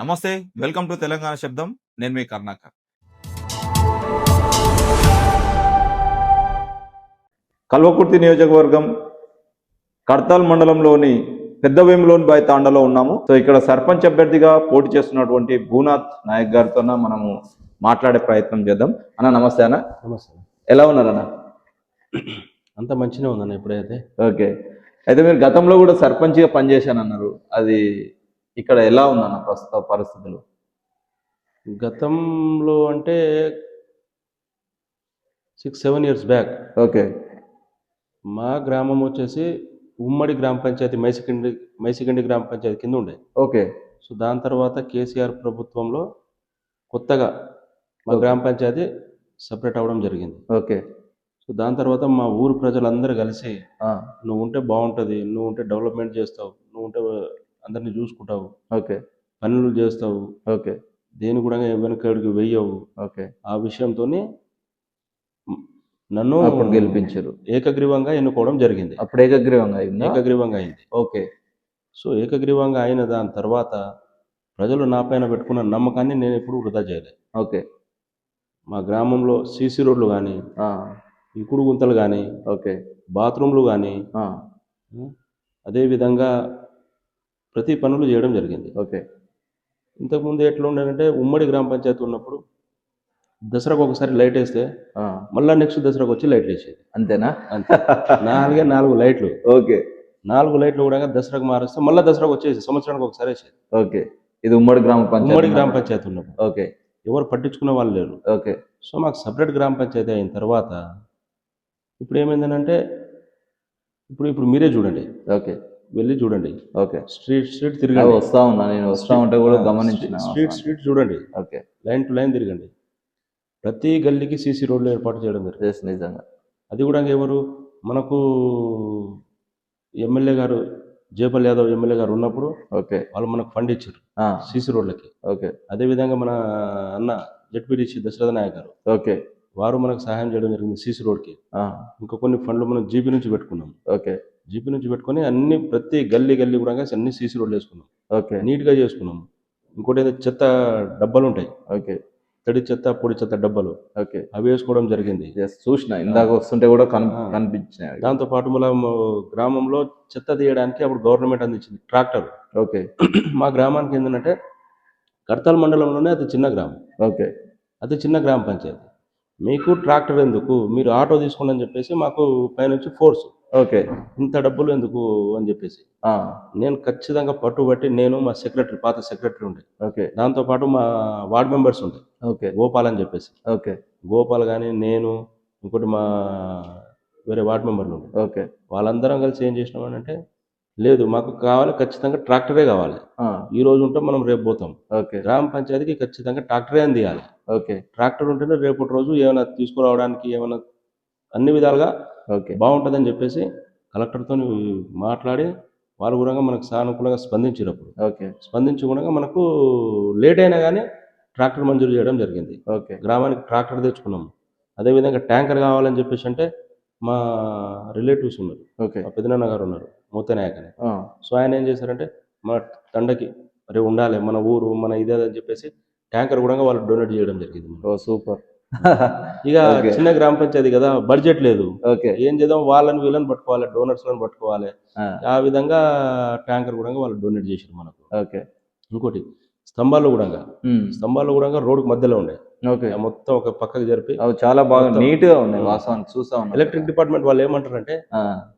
నమస్తే. Welcome to Telangana శబ్దం. నేను మీ కర్ణాకర్. కల్వకుర్తి నియోజకవర్గం కడ్తాల్ మండలంలోని పెద్ద వేములోని బాయ్ తాండాలో ఉన్నాము. సో ఇక్కడ సర్పంచ్ అభ్యర్థిగా పోటీ చేస్తున్నటువంటి భూనాథ్ నాయక్ గారితో మనము మాట్లాడే ప్రయత్నం చేద్దాం. అన్న నమస్తే అన్న. నమస్తే. ఎలా ఉన్నారన్న? అంత మంచిగా ఉందన్న ఇప్పుడైతే. ఓకే. అయితే మీరు గతంలో కూడా సర్పంచ్గా పనిచేశానన్నారు. అది ఇక్కడ ఎలా ఉందన్న ప్రస్తుత పరిస్థితులు? గతంలో అంటే 6-7 ఇయర్స్ బ్యాక్ ఓకే. మా గ్రామం వచ్చేసి ఉమ్మడి గ్రామ పంచాయతీ మైసిగండి గ్రామ పంచాయతీ కింద ఉండే. ఓకే. సో దాని తర్వాత కేసీఆర్ ప్రభుత్వంలో కొత్తగా మా గ్రామ పంచాయతీ సపరేట్ అవ్వడం జరిగింది. ఓకే. సో దాని తర్వాత మా ఊరు ప్రజలందరూ కలిసి నువ్వు ఉంటే బాగుంటుంది, నువ్వు ఉంటే డెవలప్మెంట్ చేస్తావు, నువ్వు ఉంటే అందరినీ చూసుకుంటావు, ఓకే, పనులు చేస్తావు, ఓకే, దేని కూడా వెనకడికి వెయ్యవు, ఓకే, ఆ విషయంతో నన్ను అప్పుడు గెలిపించారు. ఏకగ్రీవంగా ఎన్నుకోవడం జరిగింది. అప్పుడు ఏకగ్రీవంగా అయింది. ఏకగ్రీవంగా అయింది. ఓకే. సో ఏకగ్రీవంగా అయిన దాని తర్వాత ప్రజలు నా పైన పెట్టుకున్న నమ్మకాన్ని నేను ఎప్పుడు వృధా చేయలేదు. ఓకే. మా గ్రామంలో సీసీ రోడ్లు కానీ, ఇంకుడు గుంతలు కానీ, ఓకే, బాత్రూమ్లు కానీ, అదేవిధంగా ప్రతి పనులు చేయడం జరిగింది. ఓకే. ఇంతకుముందు ఎట్లా ఉండేదంటే ఉమ్మడి గ్రామ పంచాయతీ ఉన్నప్పుడు దసరాకు ఒకసారి లైట్ వేస్తే మళ్ళీ నెక్స్ట్ దసరాకు వచ్చి లైట్లు వేసేది. అంతేనా? అంతే. 4 లైట్లు. ఓకే. 4 లైట్లు కూడా దసరాకు మారిస్తే మళ్ళీ దసరాకు వచ్చేసి సంవత్సరానికి ఒకసారి వేసేది. ఓకే. ఇది ఉమ్మడి గ్రామ పంచాయతీ ఉన్నప్పుడు. ఓకే. ఎవరు పట్టించుకునే వాళ్ళు లేరు. ఓకే. సో మాకు సపరేట్ గ్రామ పంచాయతీ అయిన తర్వాత ఇప్పుడు ఏమైందనంటే ఇప్పుడు మీరే చూడండి. ఓకే. వెళ్ళి చూడండి. ఓకే. స్ట్రీట్ తిరగండి. వస్తా ఉంటే కూడా గమనించిన. స్ట్రీట్ చూడండి. ఓకే. లైన్ టు లైన్ తిరగండి. ప్రతి గల్లీకి సీసీ రోడ్లు ఏర్పాటు చేయడం జరుగుతుంది. నిజంగా అది కూడా ఎవరు మనకు ఎమ్మెల్యే గారు జయపాల్ యాదవ్ ఎమ్మెల్యే గారు ఉన్నప్పుడు ఓకే వాళ్ళు మనకు ఫండ్ ఇచ్చారు సీసీ రోడ్లకి. ఓకే. అదేవిధంగా మన అన్న జడ్పీటీసీ దశరథ నాయక్ గారు ఓకే వారు మనకు సహాయం చేయడం జరిగింది సీసీ రోడ్కి. ఇంకా కొన్ని ఫండ్లు మనం జీపీ నుంచి పెట్టుకున్నాం. ఓకే. జీపీ నుంచి పెట్టుకొని అన్ని ప్రతి గల్లీ కూడా అన్ని సీసీ రోడ్లు వేసుకున్నాం. ఓకే. నీట్గా చేసుకున్నాం. ఇంకోటి ఏదో చెత్త డబ్బాలు ఉంటాయి. ఓకే. తడి చెత్త పొడి చెత్త డబ్బాలు. ఓకే. అవి వేసుకోవడం జరిగింది. చూసిన ఇందాక వస్తుంటే కూడా కనిపించినాయి. దాంతోపాటు మన గ్రామంలో చెత్త తీయడానికి అప్పుడు గవర్నమెంట్ అందించింది ట్రాక్టర్. ఓకే. మా గ్రామానికి ఏంటంటే కడ్తాల్ మండలంలోనే అతి చిన్న గ్రామం. ఓకే. అతి చిన్న గ్రామ పంచాయతీ. మీకు ట్రాక్టర్ ఎందుకు, మీరు ఆటో తీసుకోండి అని చెప్పేసి మాకు పైనుంచి ఫోర్స్. ఓకే. ఇంత డబ్బులు ఎందుకు అని చెప్పేసి నేను ఖచ్చితంగా పట్టుబట్టి నేను మా సెక్రటరీ పాత సెక్రటరీ ఉండే. ఓకే. దాంతోపాటు మా వార్డ్ మెంబర్స్ ఉండే. ఓకే. గోపాల్ అని చెప్పేసి. ఓకే. గోపాల్ కానీ నేను ఇంకోటి మా వేరే వార్డ్ మెంబర్లు ఉండే. ఓకే. వాళ్ళందరం కలిసి ఏం చేసినామని అంటే లేదు మాకు కావాలి, ఖచ్చితంగా ట్రాక్టరే కావాలి. ఈ రోజు ఉంటే మనం రేపు పోతాం. ఓకే. గ్రామ పంచాయతీకి ఖచ్చితంగా ట్రాక్టరే అందియాలి. ఓకే. ట్రాక్టర్ ఉంటేనే రేపటి రోజు ఏమైనా తీసుకురావడానికి ఏమైనా అన్ని విధాలుగా బాగుంటుందని చెప్పేసి కలెక్టర్తో మాట్లాడి వాళ్ళు కూడా మనకు సానుకూలంగా స్పందించినప్పుడు స్పందించి కూడా మనకు లేట్ అయినా కానీ ట్రాక్టర్ మంజూరు చేయడం జరిగింది. ఓకే. గ్రామానికి ట్రాక్టర్ తెచ్చుకున్నాము. అదేవిధంగా ట్యాంకర్ కావాలని చెప్పేసి అంటే మా రిలేటివ్స్ ఉన్నారు. ఓకే. మా పెద్దనాన్న గారు ఉన్నారు మూతనాయక్ అని. సో ఆయన ఏం చేశారంటే మన తండకి మరి ఉండాలి మన ఊరు మన ఇదే అని చెప్పేసి ట్యాంకర్ కూడా వాళ్ళు డొనేట్ చేయడం జరిగింది. సూపర్. ఇక చిన్న గ్రామ పంచాయతీ కదా, బడ్జెట్ లేదు. ఏం చేద్దాం, వాళ్ళని వీళ్ళని పట్టుకోవాలి, డోనర్స్ లను పట్టుకోవాలి. ఆ విధంగా ట్యాంకర్ కూడా వాళ్ళు డొనేట్ చేశారు మనకు. ఓకే. ఇంకోటి స్తంభాలు కూడా రోడ్డు మధ్యలో ఉండే. మొత్తం ఒక పక్కకు జరిపి చాలా బాగా నీట్ గా ఉన్నాయి. వాస్తవానికి చూస్తా ఉన్నాం. ఎలక్ట్రిక్ డిపార్ట్మెంట్ వాళ్ళు ఏమంటారంటే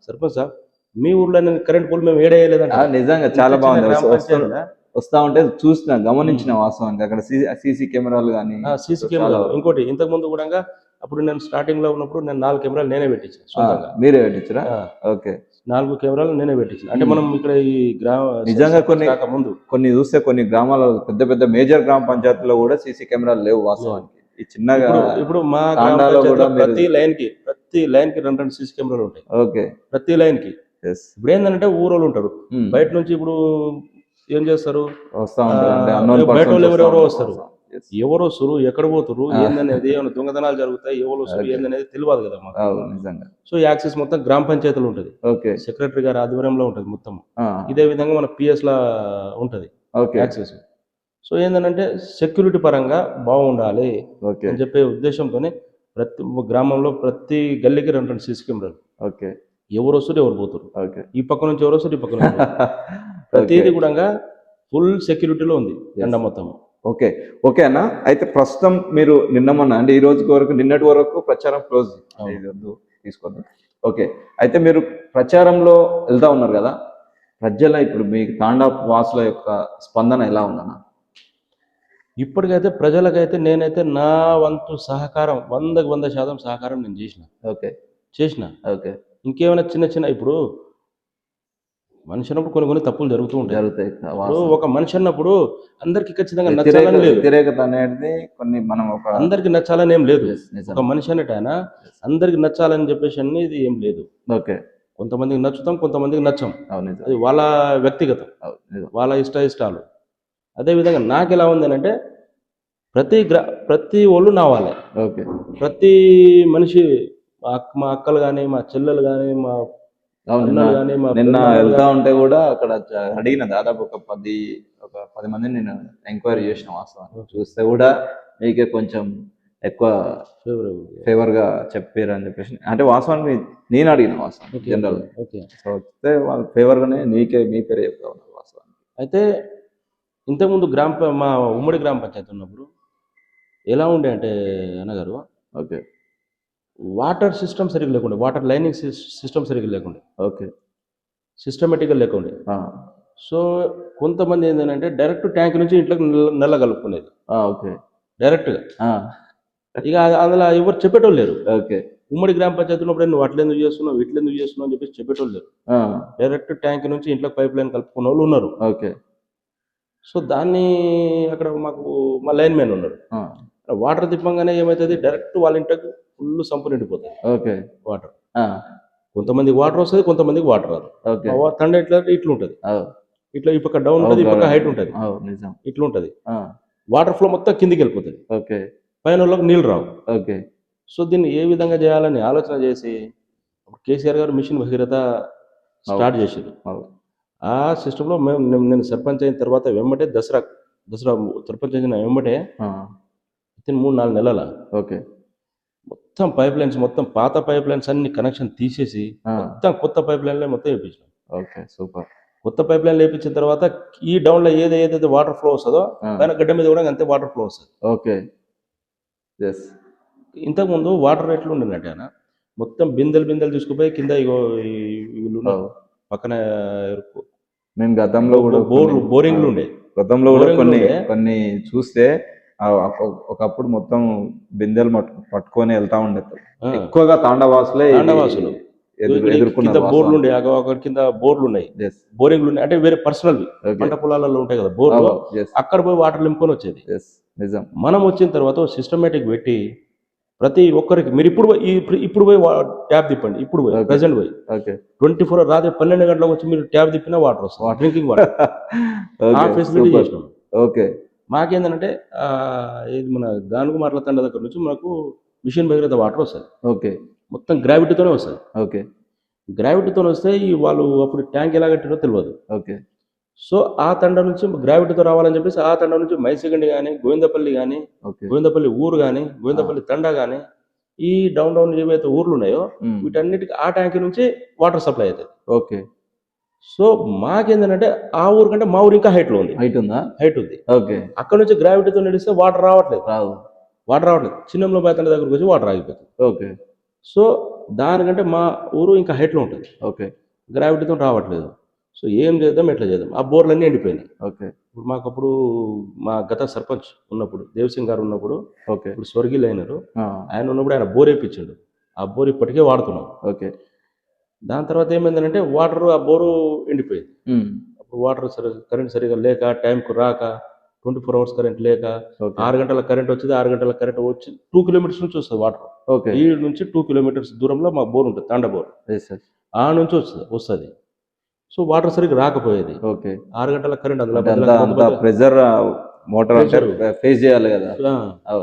సర్పంచ్ సార్ మీ ఊర్లో కరెంట్ పోల్ మేము ఏడేయలేదంటే. నిజంగా చాలా బాగుంది. వస్తా ఉంటే చూసిన గమనించిన వాస్తవానికి అక్కడ సీసీ కెమెరాలు కానీ సీసీ కెమెరాలు. ఇంకోటి ఇంతకు ముందు కూడా అప్పుడు నేను స్టార్టింగ్ లో ఉన్నప్పుడు నేను 4 కెమెరాలు నేనే పెట్టించాను. మీరే పెట్టించరా? ఓకే. 4 కెమెరాలు నేనే పెట్టించాను. అంటే మనం ఇక్కడ ఈ గ్రామ నిజంగా కొన్ని చూస్తే కొన్ని గ్రామాల పెద్ద పెద్ద మేజర్ గ్రామ పంచాయతీలో కూడా సీసీ కెమెరాలు లేవు వాస్తవానికి. ఈ చిన్నగా ఇప్పుడు మా ప్రతి లైన్ కి 2 సీసీ కెమెరాలు ఉంటాయి. ఓకే. ప్రతి లైన్ కి. ఇప్పుడు ఏంటంటే ఊరోళ్ళు ఉంటారు బయట నుంచి. ఇప్పుడు ఏం చేస్తారు, బయట వాళ్ళు ఎవరెవరో వస్తారు. ఎవరు వస్తారు, ఎక్కడ పోతారు, ఏందనేది, ఏమైనా దొంగతనాలు జరుగుతాయి, ఎవరు వస్తారు ఏందనేది తెలియదు కదా మాకు. నిజంగా. సో యాక్సెస్ మొత్తం గ్రామ పంచాయతీలో ఉంటుంది. సెక్రటరీ గారి ఆధ్వర్యంలో ఉంటుంది మొత్తం. ఇదే విధంగా మన పిఎస్ లా ఉంటది యాక్సెస్. సో ఏంటంటే సెక్యూరిటీ పరంగా బాగుండాలి ఓకే అని చెప్పే ఉద్దేశంతోనే ప్రతి గ్రామంలో ప్రతి గల్లీకి 2 సీసీ కెమెరాలు. ఓకే ఎవరు వస్తారు ఎవరు పోతారు, ఓకే ఈ పక్క నుంచి ఎవరు వస్తారు ఈ పక్క నుంచి ఎవరు పోతారు. ప్రతిదీ కూడా ఫుల్ సెక్యూరిటీలో ఉంది తండా మొత్తం. ఓకే ఓకే అన్న. అయితే ప్రస్తుతం మీరు నిన్నమన్నా అంటే ఈ రోజు వరకు నిన్నటి వరకు ప్రచారం క్లోజ్ తీసుకోద్దాం. ఓకే, అయితే మీరు ప్రచారంలో వెళ్తా ఉన్నారు కదా, ప్రజల ఇప్పుడు మీ తాండా వాసుల యొక్క స్పందన ఎలా ఉందన్న? ఇప్పటికైతే ప్రజలకైతే నేనైతే నా వంతు సహకారం 100% సహకారం నేను ఓకే చేసిన. ఓకే ఇంకేమైనా చిన్న ఇప్పుడు మనిషి అన్నప్పుడు కొన్ని తప్పులు జరుగుతూ ఉంటాయి. జరుగుతాయి. ఇప్పుడు ఒక మనిషి అన్నప్పుడు అందరికి ఖచ్చితంగా నచ్చాలని లేదు, వ్యతిరేకత అనేది కొన్ని మనం ఒక అందరికి నచ్చాలని ఏం లేదు. నిజం. ఒక మనిషి అనేట ఆయన అందరికి నచ్చాలని చెప్పేసి అనేది ఏం లేదు. ఓకే, కొంతమందికి నచ్చుతాం, కొంతమందికి నచ్చం. అవును, అది వాళ్ళ వ్యక్తిగతం, వాళ్ళ ఇష్టాలు. అదేవిధంగా నాకు ఎలా ఉంది అంటే ప్రతి ఒళ్ళు నా వాళ్ళే. ఓకే, ప్రతి మనిషి మా అక్కలు కానీ, మా చెల్లెలు కానీ, మా అన్నలు కానీ, మా నిన్న వెళ్తా ఉంటే కూడా అక్కడ అడిగిన దాదాపు ఒక 10 మందిని నేను ఎంక్వైరీ చేసిన. వాస్తవాన్ని చూస్తే కూడా మీకే కొంచెం ఎక్కువ ఫేవర్ గా చెప్పారు అని చెప్పేసి, అంటే వాస్తవానికి నేను అడిగిన వాస్తవం జనరల్. ఓకే, సో వస్తే వాళ్ళ ఫేవర్ గానే మీ పేరే చెప్తా ఉన్నారు వాస్తవానికి. అయితే ఇంతకుముందు మా ఉమ్మడి గ్రామ పంచాయతీ ఉన్నప్పుడు ఎలా ఉండే అంటే అన్నగారు, ఓకే, వాటర్ సిస్టమ్ సరిగ్గా లేకుండే, వాటర్ లైనింగ్ సిస్టమ్ సరిగ్గా లేకుండే, ఓకే, సిస్టమేటిక్గా లేకుండే. సో కొంతమంది ఏంటంటే డైరెక్ట్ ట్యాంక్ నుంచి ఇంట్లోకి నల్ల కలుపుకునేది. ఓకే, డైరెక్ట్గా. ఇక అందులో ఎవరు చెప్పేటోళ్ళు లేరు. ఓకే, ఉమ్మడి గ్రామ పంచాయతీ ఉన్నప్పుడు నువ్వు అట్లెందుకు చేస్తున్నావు, ఇట్లెందుకు చేస్తున్నావు అని చెప్పేసి చెప్పేటోళ్ళు లేరు. డైరెక్ట్ ట్యాంక్ నుంచి ఇంట్లోకి పైప్ లైన్ కలుపుకున్న వాళ్ళు ఉన్నారు. ఓకే. సో దాన్ని అక్కడ మాకు మా లైన్ మ్యాన్ ఉన్నాడు. వాటర్ తిప్పంగానే ఏమవుతుంది, డైరెక్ట్ వాళ్ళ ఇంటికి ఫుల్ సంపు నిండిపోతుంది. ఓకే, వాటర్ కొంతమందికి వాటర్ వస్తుంది, కొంతమందికి వాటర్ రాదు. తండ ఇట్లా ఉంటుంది, ఇట్లా ఈ పక్క డౌన్ ఉంటుంది, ఈ పక్క హైట్ ఉంటుంది, ఇట్లా ఉంటుంది. వాటర్ ఫ్లో మొత్తం కిందికి వెళ్ళిపోతుంది. ఓకే, పైన వాళ్ళకి నీళ్ళు రావు. ఓకే. సో దీన్ని ఏ విధంగా చేయాలని ఆలోచన చేసి కేసీఆర్ గారు మిషన్ భగీరథ స్టార్ట్ చేశారు. ఆ సిస్టంలో నేను సర్పంచ్ అయిన తర్వాత వెంబటే దసరా సర్పంచ్ అయిన వెంబటే 3-4 నెలల ఓకే మొత్తం పైప్ లైన్స్, మొత్తం పాత పైప్ లైన్స్ అన్ని కనెక్షన్ తీసేసి మొత్తం కొత్త పైప్ లైన్లో మొత్తం వేయించినాం. Okay, super. కొత్త పైప్ లైన్ వేయించిన తర్వాత ఈ డౌన్లో ఏదైతే వాటర్ ఫ్లో వస్తుందో పైన గడ్డ మీద కూడా అంతే వాటర్ ఫ్లో వస్తుంది. ఓకే, ఇంతకుముందు వాటర్ ఎట్లు ఉండేనట్టు ఆయన మొత్తం బిందెలు తీసుకుపోయి కింద వీళ్ళు పక్కన మేము గతంలో కూడా బోరింగ్లు ఉండే, గతంలో కూడా కొన్ని చూస్తే ఒకప్పుడు మొత్తం బిందెలు పట్టుకొని వెళ్తా ఉండే. ఎక్కువగా తాండవాసులు కింద బోర్లు ఉండే, అక్కడ కింద బోర్లు ఉన్నాయి, బోరింగ్లు ఉన్నాయి. అంటే వేరే పర్సనల్ పంట పొలాలలో ఉంటాయి కదా బోర్లు, అక్కడ పోయి వాటర్ నింపుకొని వచ్చేది. నిజం. మనం వచ్చిన తర్వాత సిస్టమేటిక్ పెట్టి ప్రతి ఒక్కరికి మీరు ఇప్పుడు పోయి ట్యాప్ తిప్పండి, ఇప్పుడు పోయి ప్రెసెంట్ పోయి 24 రాత్రి 12 గంటలకు వచ్చి మీరు ట్యాప్ తిప్పినా వాటర్ వస్తుంది, డ్రింకింగ్ వాటర్. ఆ ఫెసిలిటీ చేసినాం. ఓకే, మాకేంటంటే ఇది మన గానుగుమార్ల తండ దగ్గర నుంచి మనకు మిషన్ భగీరథ వాటర్ వస్తుంది. ఓకే, మొత్తం గ్రావిటీతోనే వస్తుంది. ఓకే, గ్రావిటీతో వస్తే వాళ్ళు అప్పుడు ట్యాంక్ ఎలా కట్టారో తెలియదు. ఓకే. సో ఆ తండ నుంచి గ్రావిటీతో రావాలని చెప్పేసి ఆ తండ నుంచి మైసిగండి కానీ, గోవిందపల్లి కానీ, గోవిందపల్లి ఊరు కానీ, గోవిందపల్లి తండ కానీ, ఈ డౌన్ ఏవైతే ఊర్లు ఉన్నాయో వీటన్నిటికీ ఆ ట్యాంక్ నుంచి వాటర్ సప్లై అవుతుంది. ఓకే. సో మాకేంటంటే ఆ ఊరు కంటే మా ఊరు ఇంకా హైట్ ఉంది. హైట్ ఉంది. ఓకే. అక్కడ నుంచి గ్రావిటీతో నడిస్తే వాటర్ రావట్లేదు. చిన్నంలో బయట దగ్గరకు వచ్చి వాటర్ ఆగిపోతుంది. ఓకే. సో దానికంటే మా ఊరు ఇంకా హైట్లో ఉంటుంది. ఓకే. గ్రావిటీతో రావట్లేదు. సో ఏం చేద్దాం, ఎట్లా చేద్దాం, ఆ బోర్లన్నీ ఎండిపోయినాయి. ఓకే. ఇప్పుడు మాకప్పుడు మా గత సర్పంచ్ ఉన్నప్పుడు దేవసింగ్ గారు ఉన్నప్పుడు, ఓకే, ఇప్పుడు స్వర్గీయులు అయినారు, ఆయన ఉన్నప్పుడు ఆయన బోర్ వేయించాడు. ఆ బోర్ ఇప్పటికే వాడుతున్నాం. ఓకే. దాని తర్వాత ఏమైందంటే వాటర్ ఆ బోరు ఎండిపోయింది. అప్పుడు వాటర్ కరెంట్ సరిగా లేక, టైంకు రాక, 24 hours కరెంట్ లేక, 6 గంటల కరెంట్ వచ్చేది, 6 గంటల కరెంట్ వచ్చి 2 kilometers నుంచి వస్తుంది వాటర్. ఓకే. ఈ నుంచి 2 kilometers దూరంలో మా బోర్ ఉంటుంది, తాండ బోర్. ఆ నుంచి వస్తుంది. సో వాటర్ సరిగ్గా రాకపోయేది. ఓకే. 6 గంటల కరెంట్, అందులో ప్రెజర్ మోటార్ ఫేస్ చేయాలి కదా,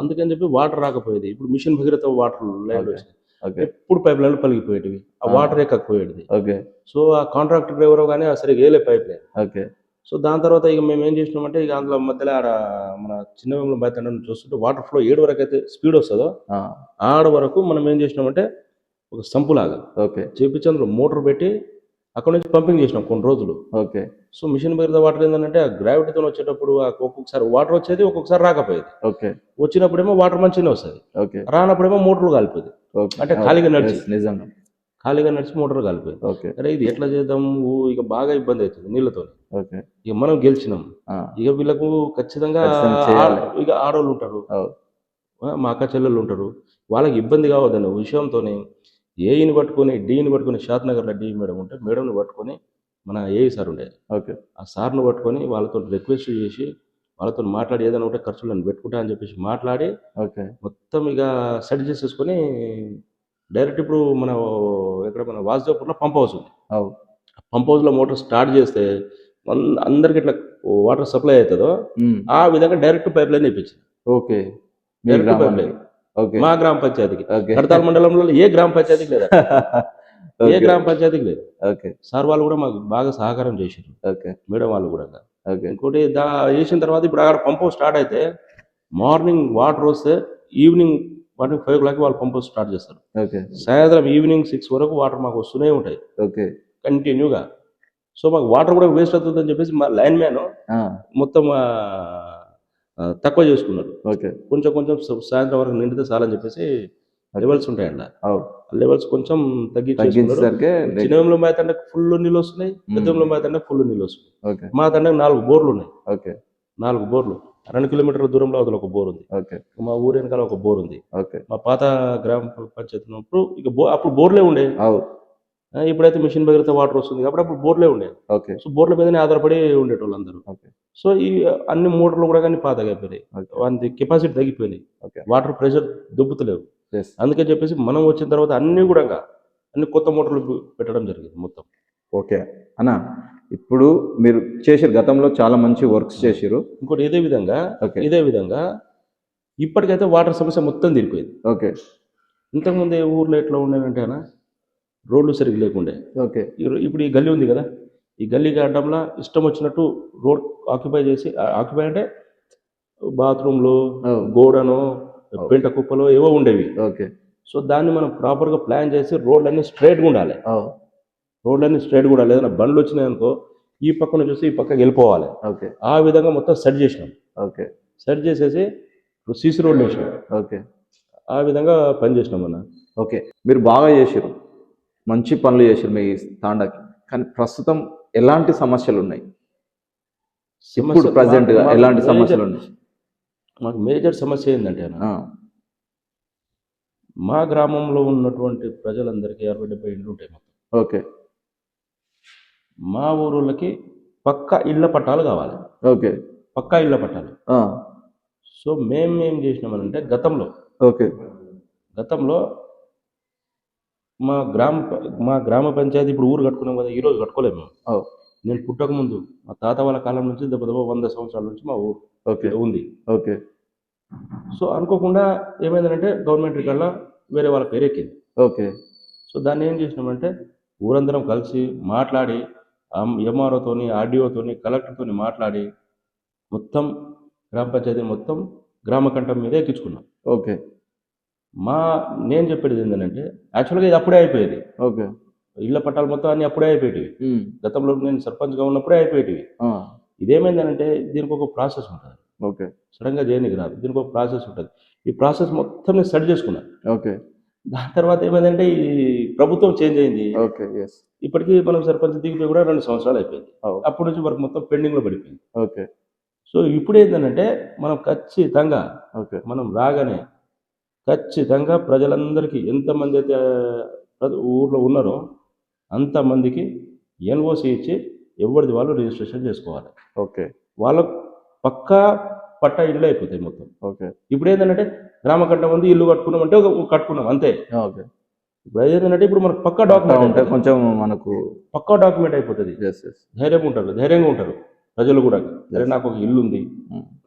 అందుకని చెప్పి వాటర్ రాకపోయేది. ఇప్పుడు మిషన్ భగీరథ వాటర్ లైన్ వచ్చింది. ఎప్పుడు పైప్ లైన్లు పలిగిపోయేటివి, ఆ వాటర్ ఎక్కకపోయేది. ఓకే. సో ఆ కాంట్రాక్టర్ డ్రైవర్ కానీ సరిగ్గా వేయలే పైప్ లైన్. ఓకే. సో దాని తర్వాత ఇక మేము ఏం చేసినామంటే ఇక అందులో మధ్యలో ఆడ మన చిన్న వేముల బయట చూస్తుంటే వాటర్ ఫ్లో ఏడు వరకు అయితే స్పీడ్ వస్తుందో ఆడ వరకు మనం ఏం చేసినామంటే ఒక సంపులాగా చేపించి అందులో మోటార్ పెట్టి అక్కడ నుంచి పంపింగ్ చేసినాం కొన్ని రోజులు. సో మిషన్ మీద వాటర్ ఏంటంటే ఆ గ్రావిటీతో వచ్చేటప్పుడు ఒక్కొక్కసారి వాటర్ వచ్చేది, ఒక్కొక్కసారి రాకపోయేది. వచ్చినప్పుడేమో వాటర్ మంచిగానే వస్తుంది, రానప్పుడేమో మోటార్లు కాలిపోయింది. అంటే ఖాళీగా నడిచి మోటార్ కాలిపోయింది. అరే ఇది ఎట్లా చేద్దాం, ఇక బాగా ఇబ్బంది అవుతుంది నీళ్ళతో. ఇక మనం గెలిచినాం, ఇక వీళ్ళకు ఖచ్చితంగా ఇక ఆడవాళ్ళు ఉంటారు, మా అక్క చెల్లెళ్ళు ఉంటారు, వాళ్ళకి ఇబ్బంది కావద్దన్న విషయంతోనే ఏఈని పట్టుకొని డీని పట్టుకొని షాద్నగర్లో డి మేడం ఉంటే మేడంని పట్టుకొని మన ఏఈ సార్ ఉండే ఆ సార్ను పట్టుకొని వాళ్ళతో రిక్వెస్ట్ చేసి వాళ్ళతో మాట్లాడి ఏదైనా ఉంటే ఖర్చులు నన్ను పెట్టుకుంటా అని చెప్పేసి మాట్లాడి మొత్తం ఇక సెట్ చేసేసుకొని డైరెక్ట్ ఇప్పుడు మన వాసుదేవ్పూర్లో పంప్ హౌస్ ఉంది. పంప్ హౌస్లో మోటార్ స్టార్ట్ చేస్తే అందరికి ఇట్లా వాటర్ సప్లై అవుతుందో ఆ విధంగా డైరెక్ట్ పైప్ లైన్ ఇప్పించింది. మా గ్రామ పంచాయతీకి, కడతాల మండలంలో ఏ గ్రామ పంచాయతీకి లేదు, లేదు. సార్ వాళ్ళు కూడా మాకు బాగా సహకారం చేశారు, మేడం వాళ్ళు కూడా. ఇంకోటి చేసిన తర్వాత ఇప్పుడు అక్కడ పంప్ స్టార్ట్ అయితే మార్నింగ్ వాటర్ వస్తే ఈవినింగ్ 5 o'clock వాళ్ళు పంప్ స్టార్ట్ చేస్తారు. సాయంత్రం ఈవినింగ్ 6 వరకు వాటర్ మాకు వస్తూనే ఉంటాయి కంటిన్యూగా. సో మాకు వాటర్ కూడా వేస్ట్ అవుతుందని చెప్పేసి మా లైన్ మ్యాన్ మొత్తం తక్కువ చేసుకున్నాడు. కొంచెం సాయంత్రం వరకు నిండితే చాలని చెప్పేసి లెవెల్స్ ఉంటాయండి, లెవెల్స్ కొంచెం తగ్గించేసరికి చిన్న వేముల తండకు ఫుల్ నీళ్ళు వస్తున్నాయి, పెద్ద వేముల తండకు ఫుల్ నీళ్ళు వస్తున్నాయి. మా తండకు 4 బోర్లు ఉన్నాయి, 4 బోర్లు 2 కిలోమీటర్ల దూరంలో అదిలో ఒక బోర్ ఉంది, మా ఊరు వెనకాల ఒక బోర్ ఉంది. మా పాత గ్రామ పంచాయతీ ఉన్నప్పుడు ఇక అప్పుడు బోర్లే ఉండే, ఇప్పుడైతే మిషన్ భగీరథ వాటర్ వస్తుంది కాబట్టి అప్పుడు బోర్లే ఉండేది. సో బోర్ల మీదనే ఆధారపడి ఉండేటోళ్ళు అందరూ. సో ఈ అన్ని మోటార్లు కూడా కానీ పాతగా అయిపోయినాయి, వాటి కెపాసిటీ తగ్గిపోయినాయి, వాటర్ ప్రెషర్ దుబ్బుతలేవు. అందుకని చెప్పేసి మనం వచ్చిన తర్వాత అన్ని కొత్త మోటార్లు పెట్టడం జరిగింది మొత్తం. అన్న ఇప్పుడు మీరు చేసారు, గతంలో చాలా మంచి వర్క్స్ చేసారు. ఇంకోటి ఇదే విధంగా ఇప్పటికైతే వాటర్ సమస్య మొత్తం తీరిపోయింది. ఇంతకుముందు ఊర్లో ఎట్లా ఉండేనంటే అన్న రోడ్లు సరిగ్గా లేకుండే. ఇప్పుడు ఈ గల్లీ ఉంది కదా, ఈ గల్లీకి అడ్డంలో ఇష్టం వచ్చినట్టు రోడ్ ఆక్యుపై అంటే బాత్రూమ్లు, గోడను, పెంట కుప్పలు ఏవో ఉండేవి. సో దాన్ని మనం ప్రాపర్గా ప్లాన్ చేసి రోడ్లన్నీ స్ట్రైట్గా ఉండాలి, ఏదైనా బండ్లు వచ్చినాయి అనుకో ఈ పక్కన చూసి ఈ పక్కకి వెళ్ళిపోవాలి. ఆ విధంగా మొత్తం సెట్ చేసినాం. సెట్ చేసేసి సీసీ రోడ్లు వేసినాం. ఆ విధంగా పని చేసినాం అన్న. మీరు బాగా చేసారు, మంచి పనులు చేసారు మీ తాండాకి. కానీ ప్రస్తుతం ఎలాంటి సమస్యలు ఉన్నాయి? ఇప్పుడు ప్రజెంట్గా ఎలాంటి సమస్యలు ఉన్నాయి? మాకు మేజర్ సమస్య ఏంటంటే మా గ్రామంలో ఉన్నటువంటి ప్రజలందరికీ 60-70 ఇండ్లు ఉంటాయి మొత్తం. మా ఊరులకి పక్కా ఇళ్ల పట్టాలు కావాలి. పక్కా ఇళ్ల పట్టాలు. సో మేము ఏం చేసినామనంటే గతంలో మా గ్రామ పంచాయతీ ఇప్పుడు ఊరు కట్టుకున్నాం కదా, ఈరోజు కట్టుకోలేము. నేను పుట్టక ముందు మా తాత వాళ్ళ కాలం నుంచి దెబ్బ 100 సంవత్సరాల నుంచి మా ఊరు ఉంది. సో అనుకోకుండా ఏమైందంటే గవర్నమెంట్ రికార్డులో వేరే వాళ్ళ పేరు ఎక్కింది. సో దాన్ని ఏం చేసినామంటే ఊరందరం కలిసి మాట్లాడి ఎంఆర్ఓతోని, ఆర్డీఓతోని, కలెక్టర్తోని మాట్లాడి మొత్తం గ్రామ పంచాయతీ మొత్తం గ్రామ కంఠం మీద ఎక్కించుకున్నాం. నేను చెప్పేది ఏంటంటే యాక్చువల్గా ఇది అప్పుడే అయిపోయేది. ఇళ్ల పట్టాలు మొత్తం అన్ని అప్పుడే అయిపోయేటివి. గతంలో నేను సర్పంచ్గా ఉన్నప్పుడే అయిపోయేటివి. ఇదేమైందనంటే దీనికి ఒక ప్రాసెస్ ఉంటుంది, సడన్గా చేయడానికి రాదు, దీనికి ఒక ప్రాసెస్ ఉంటుంది. ఈ ప్రాసెస్ మొత్తం నేను సెట్ చేసుకున్నాను. దాని తర్వాత ఏమైందంటే ఈ ప్రభుత్వం చేంజ్ అయింది. ఇప్పటికీ మనం సర్పంచ్ దిగిపోయి కూడా 2 సంవత్సరాలు అయిపోయింది. అప్పటి నుంచి వర్క్ మొత్తం పెండింగ్లో పడిపోయింది. సో ఇప్పుడు ఏంటంటే మనం ఖచ్చితంగా మనం రాగానే ఖచ్చితంగా ప్రజలందరికీ ఎంతమంది అయితే ఊర్లో ఉన్నారో అంతమందికి ఎన్ఓసి ఇచ్చి ఎవరిది వాళ్ళు రిజిస్ట్రేషన్ చేసుకోవాలి. వాళ్ళకు పక్కా పట్టా ఇల్లు అయిపోతాయి మొత్తం. ఇప్పుడు ఏంటంటే గ్రామ కట్ట ముందు ఇల్లు కట్టుకున్నాం అంటే కట్టుకున్నాం అంతే. ఇప్పుడు ఏంటంటే ఇప్పుడు మనకు పక్కా డాక్యుమెంట్ ఉంటే కొంచెం మనకు పక్కా డాక్యుమెంట్ అయిపోతుంది. ధైర్యంగా ఉంటారు ప్రజలు కూడా. సరే నాకు ఒక ఇల్లు ఉంది,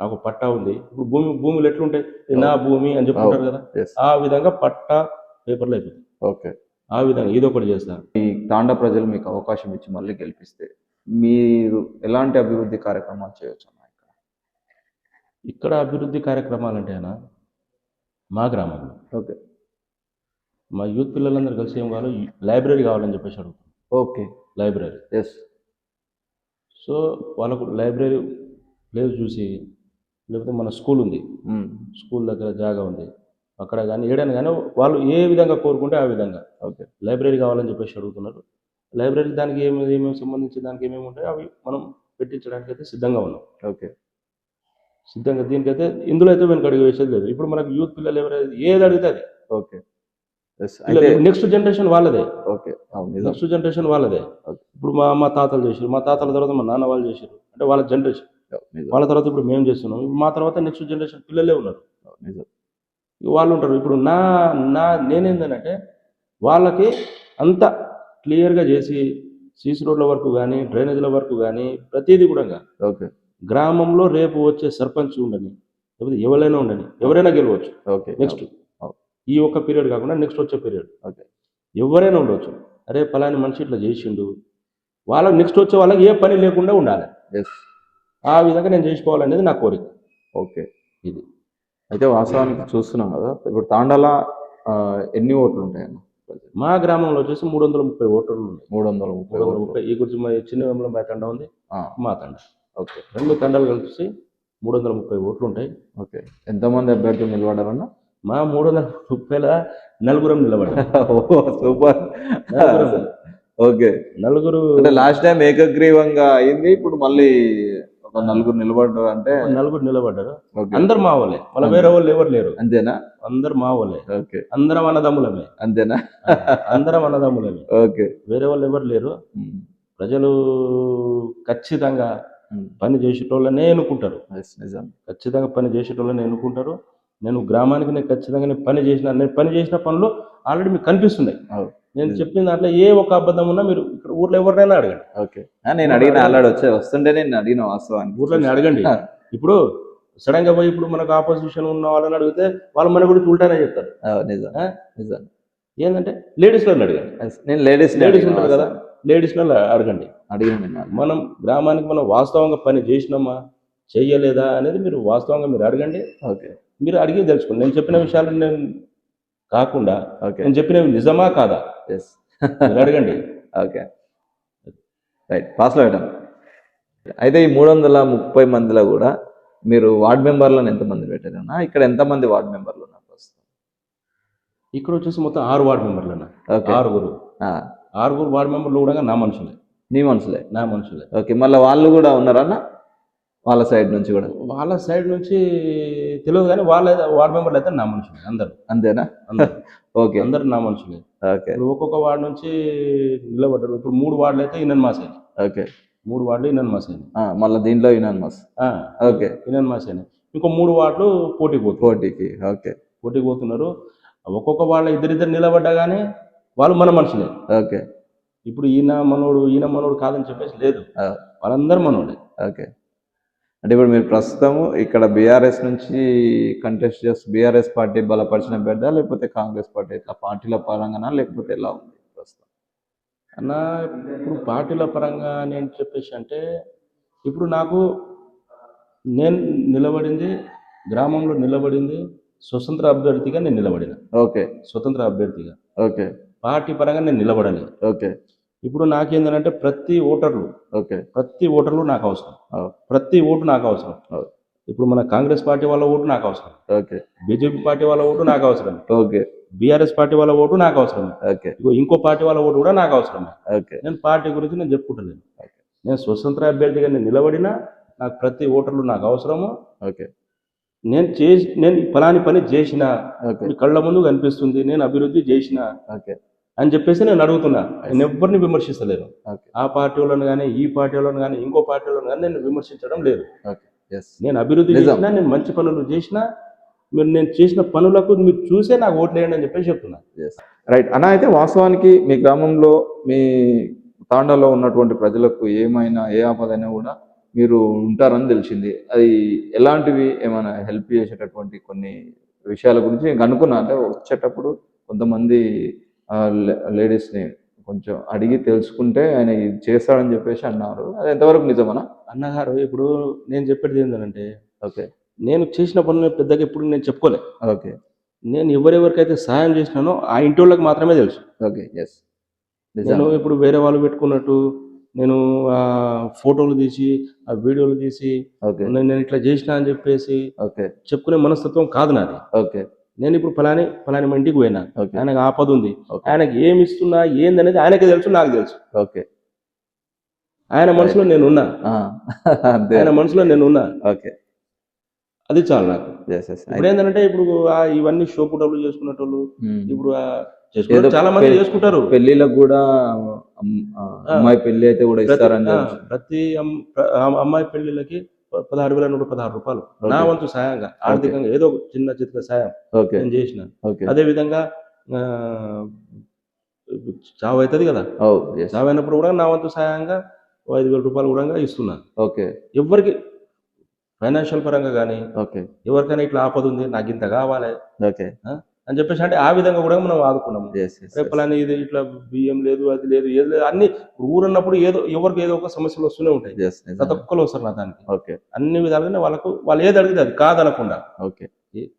నాకు పట్టా ఉంది. ఇప్పుడు భూములు ఎట్లుంటాయి, నా భూమి అని చెప్పుకుంటారు కదా, ఆ విధంగా పట్టా పేపర్లు అయిపోతాయి. ఆ విధంగా ఇది ఒకటి చేస్తాను. ఈ తాండా ప్రజలు మీకు అవకాశం ఇచ్చి మళ్ళీ గెలిపిస్తే మీరు ఎలాంటి అభివృద్ధి కార్యక్రమాలు చేయవచ్చు అన్న ఇక్కడ? ఇక్కడ అభివృద్ధి కార్యక్రమాలు అంటే అన్న మా గ్రామంలో ఓకే. మా యూత్ పిల్లలందరూ కలిసి ఏం కావాలి, లైబ్రరీ కావాలని చెప్పేసి అడుగుతాం. ఓకే. లైబ్రరీ. ఎస్. సో వాళ్ళకు లైబ్రరీ ప్లేస్ చూసి, లేకపోతే మన స్కూల్ ఉంది, స్కూల్ దగ్గర జాగా ఉంది, అక్కడ కానీ ఏడైనా కానీ వాళ్ళు ఏ విధంగా కోరుకుంటే ఆ విధంగా ఓకే. లైబ్రరీ కావాలని చెప్పేసి అడుగుతున్నారు. లైబ్రరీ దానికి ఏమేమి సంబంధించి దానికి ఏమేమి ఉంటాయో అవి మనం పెట్టించడానికి అయితే సిద్ధంగా ఉన్నాం. ఓకే. సిద్ధంగా దీనికైతే ఇందులో అయితే వెనక అడుగు వేసేది లేదు. ఇప్పుడు మనకు యూత్ పిల్లలు ఎవరైతే ఏది అడిగితే అది. ఓకే. అయితే నెక్స్ట్ జనరేషన్ వాళ్ళదే. ఓకే. నెక్స్ట్ జనరేషన్ వాళ్ళదే. ఇప్పుడు మా తాతలు చేశారు, మా తాతల తర్వాత మా నాన్న వాళ్ళు చేశారు, అంటే వాళ్ళ జనరేషన్. వాళ్ళ తర్వాత ఇప్పుడు మేము చేస్తున్నాం, మా తర్వాత నెక్స్ట్ జనరేషన్ పిల్లలే ఉన్నారు, వాళ్ళు ఉంటారు. ఇప్పుడు నేనేందనంటే వాళ్ళకి అంత క్లియర్గా చేసి సీసీ రోడ్ల వరకు కానీ, డ్రైనేజీల వరకు కానీ ప్రతిదీ కూడా ఓకే. గ్రామంలో రేపు వచ్చే సర్పంచ్ ఉండని, లేకపోతే ఎవరైనా ఉండని, ఎవరైనా గెలవచ్చు. ఓకే. నెక్స్ట్ ఈ ఒక్క పీరియడ్ కాకుండా నెక్స్ట్ వచ్చే పీరియడ్ ఓకే. ఎవరైనా ఉండవచ్చు. అరే పలాని మనిషి ఇట్లా చేసిండు, వాళ్ళకి నెక్స్ట్ వచ్చే వాళ్ళకి ఏ పని లేకుండా ఉండాలి. ఆ విధంగా నేను చేసుకోవాలనేది నా కోరిక. ఓకే. ఇది అయితే వాస్తవానికి చూస్తున్నాం కదా, ఇప్పుడు తాండాల ఎన్ని ఓట్లు ఉంటాయన్న? మా గ్రామంలో వచ్చేసి 330 ఓటర్లు ఉన్నాయి. 330. ఈ గురించి మా చిన్న వేములబాయ తండ ఉంది, మా తండ. ఓకే. 2 తండాలు కలిసి 330 ఓట్లు ఉంటాయి. ఓకే. ఎంతమంది అభ్యర్థులు నిలబడారన్నా? మా 330ల నలుగురం నిలబడ్డారు. సూపర్. ఓకే. నలుగురు అంటే లాస్ట్ టైం ఏకగ్రీవంగా అయింది, ఇప్పుడు మళ్ళీ ఒక నలుగురు నిలబడ్డారు. అంటే నలుగురు నిలబడ్డారు, అందరు మా వాళ్ళే, మళ్ళీ వేరే వాళ్ళు ఎవరు లేరు. అంతేనా? అందరు మా వాళ్ళే. ఓకే. అందరం అన్నదమ్ములమే. అంతేనా? అందరం అన్నదమ్ములమే. ఓకే. వేరే వాళ్ళు ఎవరు లేరు. ప్రజలు ఖచ్చితంగా పని చేసేటోళ్ళనే ఎన్నుకుంటారు. ఖచ్చితంగా పని చేసేటోళ్ళనే ఎన్నుకుంటారు. నేను గ్రామానికి నేను ఖచ్చితంగా నేను పని చేసిన పనులు ఆల్రెడీ మీకు కనిపిస్తున్నాయి. నేను చెప్పిన దాంట్లో ఏ ఒక అబద్ధం ఉన్నా మీరు ఇక్కడ ఊర్లో ఎవరినైనా అడగండి. ఓకే. నేను అడిగిన ఆల్రెడీ వస్తుంటే నేను అడిగిన వాస్తవానికి ఊర్లో అడగండి. ఇప్పుడు సడన్ గా పోయి ఇప్పుడు మనకు ఆపోజిషన్ ఉన్న వాళ్ళని అడిగితే వాళ్ళు మన గురించి ఉల్టానే చెప్తారు. నిజం. ఏంటంటే లేడీస్ వాళ్ళని అడగండి. నేను లేడీస్ ఉంటారు కదా, లేడీస్ అడగండి. మనం గ్రామానికి మనం వాస్తవంగా పని చేసినామా చెయ్యలేదా అనేది మీరు వాస్తవంగా మీరు అడగండి. ఓకే. మీరు అడిగి తెలుసుకోండి. నేను చెప్పిన విషయాలు నేను కాకుండా నేను చెప్పినవి నిజమా కాదా మీరు అడగండి. ఓకే. రైట్. పాస్లో పెట్టండి. అయితే ఈ 330 మందిలో కూడా మీరు వార్డ్ మెంబర్లను ఎంతమంది పెట్టారన్నా? ఇక్కడ ఎంతమంది వార్డ్ మెంబర్లు ఉన్నారు? ఇక్కడ వచ్చేసి మొత్తం 6 వార్డ్ మెంబర్లు అన్న. 6 వార్డ్ మెంబర్లు కూడా నా మనుషులే. నీ మనుషులే? నా మనుషులే. ఓకే. మళ్ళీ వాళ్ళు కూడా ఉన్నారన్నా? వాళ్ళ సైడ్ నుంచి కూడా? వాళ్ళ సైడ్ నుంచి తెలియదు కానీ వాళ్ళ వార్డ్ మెంబర్లు అయితే నా మనుషులే అందరు. అంతేనా? ఓకే. అందరు నా మనుషులే. ఓకే. ఒక్కొక్క వార్డు నుంచి నిలబడ్డారు. ఇప్పుడు 3 వార్డులు అయితే ఇనన్మాస్ అయినాయి. ఓకే. 3 వార్డులు ఇనన్మాస్ అయినాయి. మళ్ళీ దీంట్లో ఇనన్మాస్. ఓకే. ఇనన్మాస్ అయినాయి. ఇంకో 3 వార్డులు పోటీకి. ఓకే. పోటీకి పోతున్నారు. ఒక్కొక్క వాళ్ళ ఇద్దరిద్దరు నిలబడ్డా కానీ వాళ్ళు మన మనుషులే. ఓకే. ఇప్పుడు ఈయన మనోడు కాదని చెప్పేసి లేదు, వాళ్ళందరూ మనోడే. ఓకే. అంటే ఇప్పుడు మీరు ప్రస్తుతము ఇక్కడ బీఆర్ఎస్ నుంచి కంటెస్ట్ చేస్తూ బీఆర్ఎస్ పార్టీ బలపరిచిన అభ్యర్థా, లేకపోతే కాంగ్రెస్ పార్టీ ఇట్లా పార్టీల పరంగానా, లేకపోతే ఎలా ఉంది ప్రస్తుతం అన్న? ఇప్పుడు పార్టీల పరంగా నేను చెప్పేసి అంటే ఇప్పుడు నేను నిలబడింది గ్రామంలో నిలబడింది స్వతంత్ర అభ్యర్థిగా నేను నిలబడిన. ఓకే. స్వతంత్ర అభ్యర్థిగా. ఓకే. పార్టీ పరంగా నేను నిలబడలేదు. ఓకే. ఇప్పుడు నాకేందంటే ప్రతి ఓటర్లు నాకు అవసరం. ప్రతి ఓటు నాకు అవసరం. ఇప్పుడు మన కాంగ్రెస్ పార్టీ వాళ్ళ ఓటు నాకు అవసరం. ఓకే. బీజేపీ పార్టీ వాళ్ళ ఓటు నాకు అవసరం. ఓకే. బీఆర్ఎస్ పార్టీ వాళ్ళ ఓటు నాకు అవసరం. ఓకే. ఇంకో పార్టీ వాళ్ళ ఓటు కూడా నాకు అవసరం. ఓకే. నేను పార్టీ గురించి నేను చెప్పుకుంటలేను. నేను స్వతంత్ర అభ్యర్థిగా నేను నిలబడినా నాకు ప్రతి ఓటర్లు నాకు అవసరము. ఓకే. నేను ఫలాని పని చేసిన, మీ కళ్ళ ముందు కనిపిస్తుంది, నేను అభివృద్ధి చేసిన అని చెప్పేసి నేను అడుగుతున్నా. నేను ఎవరిని విమర్శిస్తలేను. ఆ పార్టీ వాళ్ళని కానీ, ఈ పార్టీ వాళ్ళని కానీ, ఇంకో పార్టీ వాళ్ళని కానీ నేను విమర్శించడం లేదు. నేను అభివృద్ధి చేసినా, నేను మంచి పనులు చేసినా, మీరు నేను చేసిన పనులకు మీరు చూసే నాకు ఓట్లు వేయండి అని చెప్పేసి చెప్తున్నా. రైట్ అన్న. అయితే వాస్తవానికి మీ గ్రామంలో మీ తాండాలో ఉన్నటువంటి ప్రజలకు ఏమైనా ఏ ఆపదైనా కూడా మీరు ఉంటారని తెలిసింది. అది ఎలాంటివి ఏమైనా హెల్ప్ చేసేటటువంటి కొన్ని విషయాల గురించి నేను అనుకున్నా. అంటే వచ్చేటప్పుడు కొంతమంది లేడీస్ని కొంచెం అడిగి తెలుసుకుంటే ఆయన ఇది చేస్తాడని చెప్పేసి అన్నారు. అది ఎంతవరకు నిజమనా? అన్నగారు ఇప్పుడు నేను చెప్పేది ఏంటంటే, ఓకే. నేను చేసిన పనులు పెద్దగా ఎప్పుడు నేను చెప్పుకోలే. ఓకే. నేను ఎవరెవరికైతే సహాయం చేసినానో ఆ ఇంటోళ్ళకి మాత్రమే తెలుసు. ఓకే. యెస్. నేను నిజంగా. ఇప్పుడు వేరే వాళ్ళు పెట్టుకున్నట్టు నేను ఫోటోలు తీసి, ఆ వీడియోలు తీసి ఓకే. నేను ఇట్లా చేసినా అని చెప్పేసి ఓకే. చెప్పుకునే మనస్తత్వం కాదు నాది. ఓకే. నేను ఇప్పుడు ఫలాని మా ఇంటికి పోయినా, ఓకే. ఆయనకు ఆపద ఉంది, ఓకే. ఆయనకి ఏమి ఇస్తున్నా ఏందనేది ఆయనకే తెలుసు, నాకు తెలుసు. ఓకే. ఆయన మనసులో నేనున్నా, ఆ! అంతే. ఆయన మనసులో నేనున్నా. ఓకే. అది చాలు నాకు. యెస్. యెస్. ఇప్పుడు ఏంటంటే ఇప్పుడు ఇవన్నీ షో పుటప్లు చేసుకునేటోళ్ళు ఇప్పుడు ఏదో చేసుకునే చాలా మంది చేసుకుంటారు. పెళ్ళిళ్ళకు కూడా అమ్మాయి పెళ్లి అయితే కూడా ఇస్తారని ప్రతి అమ్మాయి పెళ్లిళ్ళకి 16,116 రూపాయలు నా వంతు సాయంగా ఆర్థికంగా ఏదో ఒక చిన్న చిత్ర సాయం నేను చేసిన. అదే విధంగా చావు అవుతుంది కదా, చావు అయినప్పుడు కూడా నా వంతు సాయంగా 5,000 రూపాయలు కూడా ఇస్తున్నాను. ఓకే. ఎవరికి ఫైనాన్షియల్ పరంగా కానీ ఓకే. ఎవరికైనా ఇట్లా ఆపద ఉంది, నాకు ఇంత కావాలి ఓకే అని చెప్పేసి అంటే ఆ విధంగా కూడా మనం ఆదుకున్నాము. రేపలని ఇది ఇట్లా బియ్యం లేదు, అది లేదు, ఏది లేదు, అన్ని ఊరన్నప్పుడు ఏదో ఎవరికి ఏదో ఒక సమస్యలు వస్తూనే ఉంటాయి. ప్రతి ఒక్కరు వస్తారు నా దానికి. అన్ని విధాలుగా వాళ్ళు ఏది అడిగితే అది కాదనకుండా.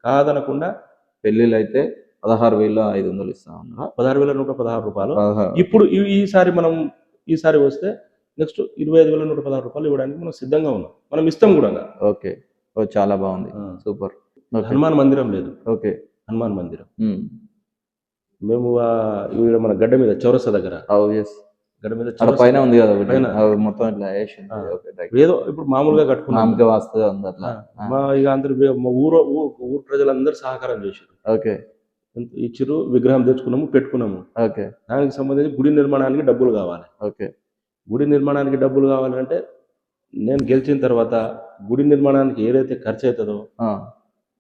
కాదనకుండా పెళ్లిళ్ళు అయితే 16,500 ఇస్తా ఉన్నా, 16,116 రూపాయలు. ఇప్పుడు ఈసారి వస్తే నెక్స్ట్ 25,116 రూపాయలు ఇవ్వడానికి మనం సిద్ధంగా ఉన్నాం, మనం ఇస్తాం కూడా. ఓకే. చాలా బాగుంది, సూపర్. హనుమాన్ మందిరం లేదు. ఓకే. హనుమాన్ మందిరం మేము మన గడ్డ మీద చౌరస్తా దగ్గర, గడ్డ మీద పైన ఉంది కదా మొత్తం ఇట్లా ఏదో ఇప్పుడు మామూలుగా కట్టుకున్నాం, ఇక అందరు మా ఊరు ప్రజలందరూ సహకారం చేశారు. ఓకే. ఇచ్చిరు, విగ్రహం తెచ్చుకున్నాము, పెట్టుకున్నాము. ఓకే. దానికి సంబంధించి గుడి నిర్మాణానికి డబ్బులు కావాలి. ఓకే. గుడి నిర్మాణానికి డబ్బులు కావాలంటే నేను గెలిచిన తర్వాత గుడి నిర్మాణానికి ఏదైతే ఖర్చు అవుతుందో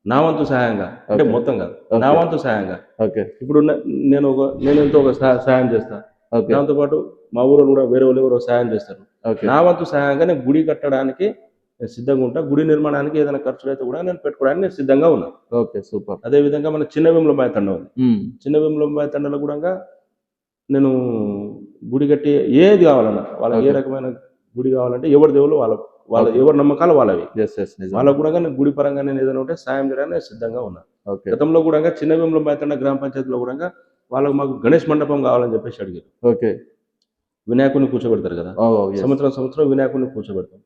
నా వంతు సహాయంగా, అంటే మొత్తం కాదు, నా వంతు సహాయంగా. ఇప్పుడు నేను ఎంతో ఒక సహాయం చేస్తా, దాంతో పాటు మా ఊరు కూడా వేరే వాళ్ళు ఎవరో సహాయం చేస్తారు. నా వంతు సహాయంగా నేను గుడి కట్టడానికి నేను సిద్ధంగా ఉంటా. గుడి నిర్మాణానికి ఏదైనా ఖర్చులు అయితే కూడా నేను పెట్టుకోవడానికి నేను సిద్ధంగా ఉన్నా. Okay, super. అదే విధంగా మన చిన్న వేములమాయ తండ ఉంది. చిన్న వేములమాయ తండలో కూడా నేను గుడి కట్టి ఏది కావాలన్నా వాళ్ళకి ఏ రకమైన గుడి కావాలంటే ఎవరి దేవుళ్ళు వాళ్ళ ఎవరి నమ్మకాలు వాళ్ళవి. వాళ్ళకు కూడా నేను గుడి పరంగా నేను ఏదైనా ఉంటే సాయం చేయడానికి సిద్ధంగా ఉన్నా. గతంలో కూడా చిన్న వేములమాయ తండ గ్రామ పంచాయతీలో కూడా వాళ్ళకు మాకు గణేష్ మండపం కావాలని చెప్పేసి అడిగారు. ఓకే. వినాయకుడిని కూర్చోబెడతారు కదా, సంవత్సరం వినాయకుడిని కూర్చోబెడతాం.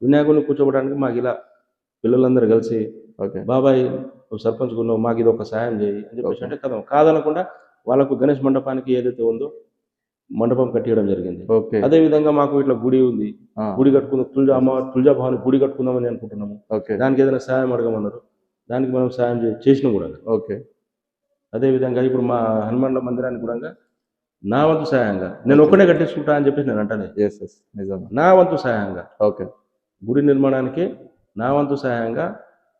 వినాయకుడిని కూర్చోబెట్టడానికి మాకు ఇలా పిల్లలందరూ కలిసి బాబాయ్ నువ్వు సర్పంచ్ ఉన్నావు, మాకు ఇది ఒక సాయం చేయి అని చెప్పేసి అంటే కదా కాదనకుండా వాళ్ళకు గణేష్ మండపానికి ఏదైతే ఉందో మండపం కట్టియడం జరిగింది. అదే విధంగా మాకు ఇట్లా గుడి ఉంది, గుడి కట్టుకుందాం, తులజా భవాని గుడి కట్టుకుందామని అనుకుంటున్నాము. దానికి ఏదైనా సాయం అడగమన్నారు, దానికి మనం సాయం చేసినాం కూడా. అదే విధంగా ఇప్పుడు మా హనుమాన్ మందిరానికి కూడా నా వంతు సహాయంగా నేను ఒక్కడే కట్టించుకుంటా అని చెప్పేసి నేను అంటాను. నా వంతు సహాయంగా గుడి నిర్మాణానికి నా వంతు సహాయంగా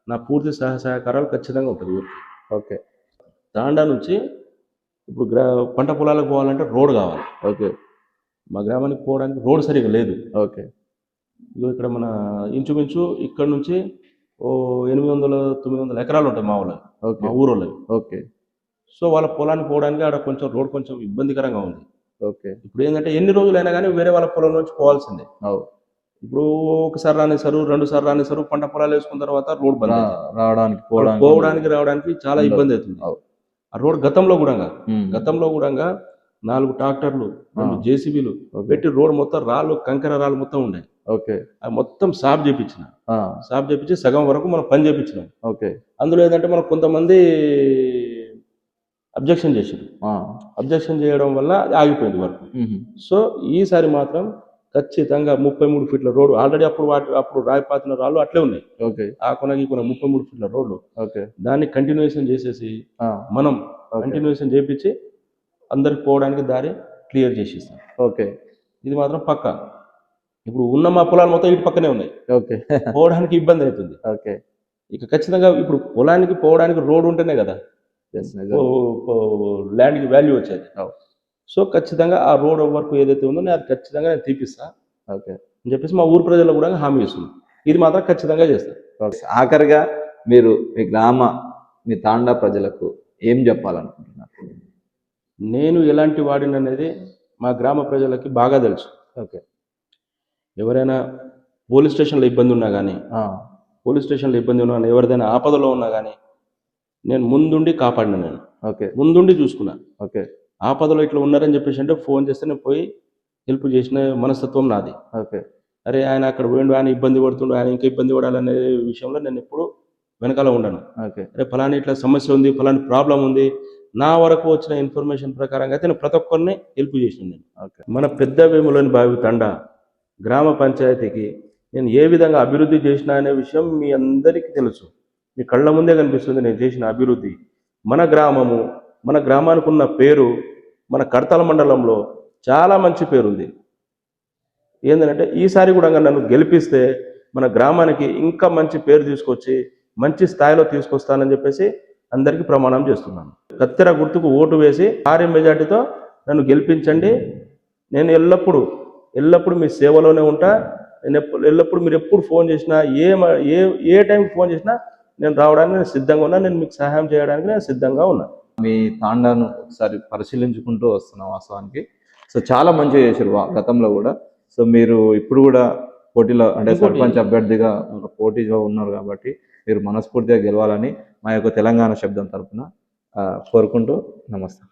నా పూర్తి సహకారాలు ఖచ్చితంగా ఉంటుంది. ఓకే. తాండా నుంచి ఇప్పుడు పంట పొలాలకు పోవాలంటే రోడ్ కావాలి. ఓకే. మా గ్రామానికి పోవడానికి రోడ్ సరిగా లేదు. ఓకే. ఇక్కడ మన ఇంచుమించు ఇక్కడ నుంచి 800-900 ఎకరాలు ఉంటాయి మా ఊళ్ళో, మా ఊరోళ్ళవి. ఓకే. సో వాళ్ళ పొలానికి పోవడానికి ఆడ కొంచెం రోడ్ కొంచెం ఇబ్బందికరంగా ఉంది. ఓకే. ఇప్పుడు ఏంటంటే ఎన్ని రోజులైనా కానీ వేరే వాళ్ళ పొలం నుంచి పోవాల్సిందే. ఇప్పుడు ఒకసారి రానిస్తారు, 2 సార్లు రానిస్తారు, పంట పొలాలు వేసుకున్న తర్వాత రోడ్ బంద్ రావడానికి చాలా ఇబ్బంది అవుతుంది. ఆ రోడ్ గతంలో కూడా 4 ట్రాక్టర్లు 2 జేసీబీలు పెట్టి రోడ్ మొత్తం రాళ్ళు కంకర రాళ్ళు మొత్తం ఉన్నాయి. ఓకే. అది మొత్తం సాఫ్ చేపించి సగం వరకు మనం పని చేపించినాం. ఓకే. అందులో ఏంటంటే మనకు కొంతమంది అబ్జెక్షన్ చేశారు. అబ్జెక్షన్ చేయడం వల్ల అది ఆగిపోయింది వర్క్. సో ఈసారి మాత్రం ఖచ్చితంగా 33 ఫీట్ల రోడ్డు ఆల్రెడీ అప్పుడు రాయిపాతిన రాళ్ళు అట్లే ఉన్నాయి. ఓకే. ఆ కొనకి 33 ఫీట్ల రోడ్డు. ఓకే. దాన్ని కంటిన్యూషన్ చేసేసి మనం కంటిన్యూషన్ చేపించి అందరికి పోవడానికి దారి క్లియర్ చేసిస్తాం. ఓకే. ఇది మాత్రం పక్క. ఇప్పుడు ఉన్న మా పొలాలు మొత్తం ఇటు పక్కనే ఉన్నాయి. ఓకే. పోవడానికి ఇబ్బంది అవుతుంది. ఓకే. ఇక ఖచ్చితంగా ఇప్పుడు పొలానికి పోవడానికి రోడ్ ఉంటేనే కదా ల్యాండ్కి వాల్యూ వచ్చేది. సో ఖచ్చితంగా ఆ రోడ్ వర్క్ ఏదైతే ఉందో అది ఖచ్చితంగా నేను తీపిస్తా. ఓకే అని చెప్పేసి మా ఊరు ప్రజల్లో కూడా హామీ ఇస్తున్నాం. ఇది మాత్రం ఖచ్చితంగా చేస్తాను. ఆఖరిగా మీరు మీ తాండా ప్రజలకు ఏం చెప్పాలనుకుంటున్నారు? నేను ఎలాంటి వాడిని అనేది మా గ్రామ ప్రజలకి బాగా తెలుసు. ఓకే. ఎవరైనా పోలీస్ స్టేషన్లో ఇబ్బంది ఉన్నా కానీ, ఎవరిదైనా ఆపదలో ఉన్నా కానీ నేను ముందుండి కాపాడిన నేను. ఓకే. ముందుండి చూసుకున్నా. ఓకే. ఆపదలో ఇట్లా ఉన్నారని చెప్పేసి అంటే ఫోన్ చేస్తే నేను పోయి హెల్ప్ చేసిన మనస్తత్వం నాది. ఓకే. అరే ఆయన అక్కడ పోయిండు, ఆయన ఇబ్బంది పడుతుండు, ఆయన ఇంకా ఇబ్బంది పడాలనే విషయంలో నేను ఎప్పుడు వెనకాల ఉండను. ఓకే. అరే ఫలానా ఇట్లా సమస్య ఉంది, ఫలానా ప్రాబ్లం ఉంది, నా వరకు వచ్చిన ఇన్ఫర్మేషన్ ప్రకారంగా అయితే నేను ప్రతి ఒక్కరిని హెల్ప్ చేసిన నేను. ఓకే. మన పెద్ద వేములోని బావి తండా గ్రామ పంచాయతీకి నేను ఏ విధంగా అభివృద్ధి చేసిన అనే విషయం మీ అందరికీ తెలుసు. మీ కళ్ళ ముందే కనిపిస్తుంది నేను చేసిన అభివృద్ధి. మన గ్రామము, మన గ్రామానికి ఉన్న పేరు, మన కడతాల మండలంలో చాలా మంచి పేరుంది. ఏంటంటే ఈసారి కూడా నన్ను గెలిపిస్తే మన గ్రామానికి ఇంకా మంచి పేరు తీసుకొచ్చి మంచి స్థాయిలో తీసుకొస్తానని చెప్పేసి అందరికీ ప్రమాణం చేస్తున్నాను. కత్తెర గుర్తుకు ఓటు వేసి భారీ మెజార్టీతో నన్ను గెలిపించండి. నేను ఎల్లప్పుడూ మీ సేవలోనే ఉంటా. నేను ఎల్లప్పుడూ మీరు ఎప్పుడు ఫోన్ చేసినా, ఏ టైంకి ఫోన్ చేసినా నేను రావడానికి నేను సిద్ధంగా ఉన్నా. నేను మీకు సహాయం చేయడానికి నేను సిద్ధంగా ఉన్నా. మీ తాండాను ఒకసారి పరిశీలించుకుంటూ వస్తున్నాం వాస్తవానికి. సో చాలా మంచిగా చేశారు గతంలో కూడా. సో మీరు ఇప్పుడు కూడా పోటీలో అంటే సర్పంచ్ అభ్యర్థిగా పోటీలో ఉన్నారు కాబట్టి మీరు మనస్ఫూర్తిగా గెలవాలని మా యొక్క తెలంగాణ శబ్దం తరపున కోరుకుంటూ నమస్తే.